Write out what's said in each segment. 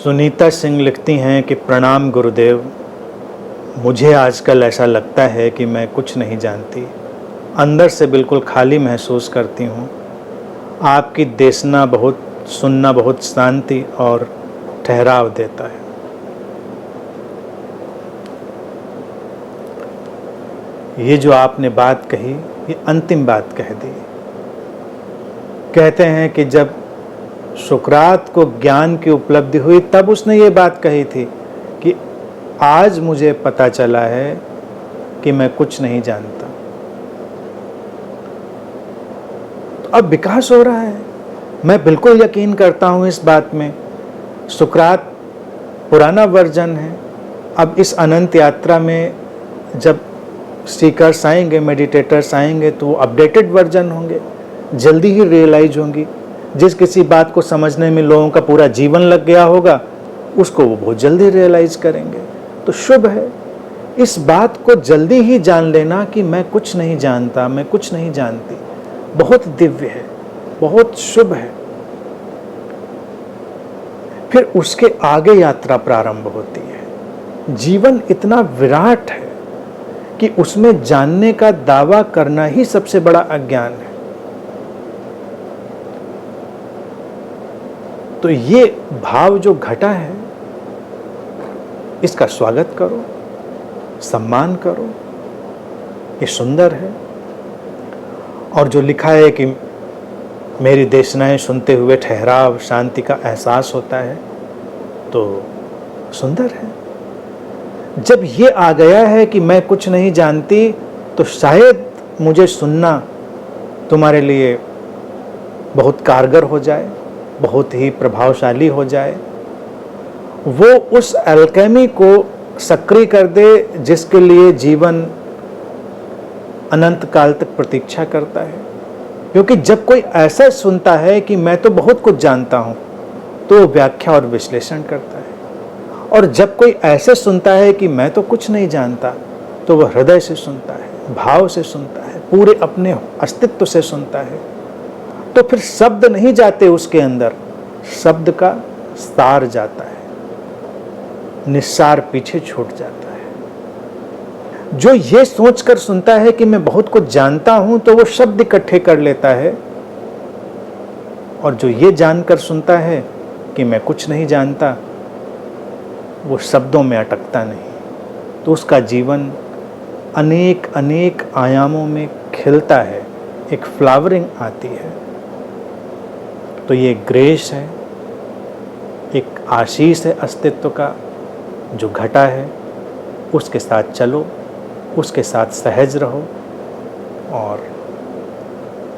सुनीता सिंह लिखती हैं कि प्रणाम गुरुदेव, मुझे आजकल ऐसा लगता है कि मैं कुछ नहीं जानती, अंदर से बिल्कुल खाली महसूस करती हूँ। आपकी सुनना बहुत शांति और ठहराव देता है। ये जो आपने बात कही, ये अंतिम बात कह दी। कहते हैं कि जब सुकरात को ज्ञान की उपलब्धि हुई तब उसने ये बात कही थी कि आज मुझे पता चला है कि मैं कुछ नहीं जानता। तो अब विकास हो रहा है, मैं बिल्कुल यकीन करता हूँ इस बात में। सुकरात पुराना वर्जन है। अब इस अनंत यात्रा में जब सीकर्स आएंगे, मेडिटेटर्स आएंगे, तो वो अपडेटेड वर्जन होंगे, जल्दी ही रियलाइज होंगी। जिस किसी बात को समझने में लोगों का पूरा जीवन लग गया होगा, उसको वो बहुत जल्दी रियलाइज करेंगे। तो शुभ है इस बात को जल्दी ही जान लेना कि मैं कुछ नहीं जानता, मैं कुछ नहीं जानती। बहुत दिव्य है, बहुत शुभ है। फिर उसके आगे यात्रा प्रारंभ होती है। जीवन इतना विराट है कि उसमें जानने का दावा करना ही सबसे बड़ा अज्ञान है। तो ये भाव जो घटा है, इसका स्वागत करो, सम्मान करो, ये सुंदर है। और जो लिखा है कि मेरी देशनाएं सुनते हुए ठहराव, शांति का एहसास होता है, तो सुंदर है। जब ये आ गया है कि मैं कुछ नहीं जानती, तो शायद मुझे सुनना तुम्हारे लिए बहुत कारगर हो जाए, बहुत ही प्रभावशाली हो जाए। वो उस अल्केमी को सक्रिय कर दे जिसके लिए जीवन अनंत काल तक प्रतीक्षा करता है। क्योंकि जब कोई ऐसा सुनता है कि मैं तो बहुत कुछ जानता हूँ, तो वो व्याख्या और विश्लेषण करता है। और जब कोई ऐसे सुनता है कि मैं तो कुछ नहीं जानता, तो वह हृदय से सुनता है, भाव से सुनता है, पूरे अपने अस्तित्व से सुनता है। तो फिर शब्द नहीं जाते उसके अंदर, शब्द का सार जाता है, निस्सार पीछे छूट जाता है। जो ये सोचकर सुनता है कि मैं बहुत कुछ जानता हूं, तो वो शब्द इकट्ठे कर लेता है। और जो ये जानकर सुनता है कि मैं कुछ नहीं जानता, वो शब्दों में अटकता नहीं। तो उसका जीवन अनेक अनेक आयामों में खिलता है, एक फ्लावरिंग आती है। तो ये ग्रेस है, एक आशीष है अस्तित्व का जो घटा है। उसके साथ चलो, उसके साथ सहज रहो और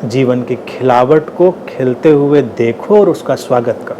जीवन की खिलावट को खिलते हुए देखो और उसका स्वागत करो।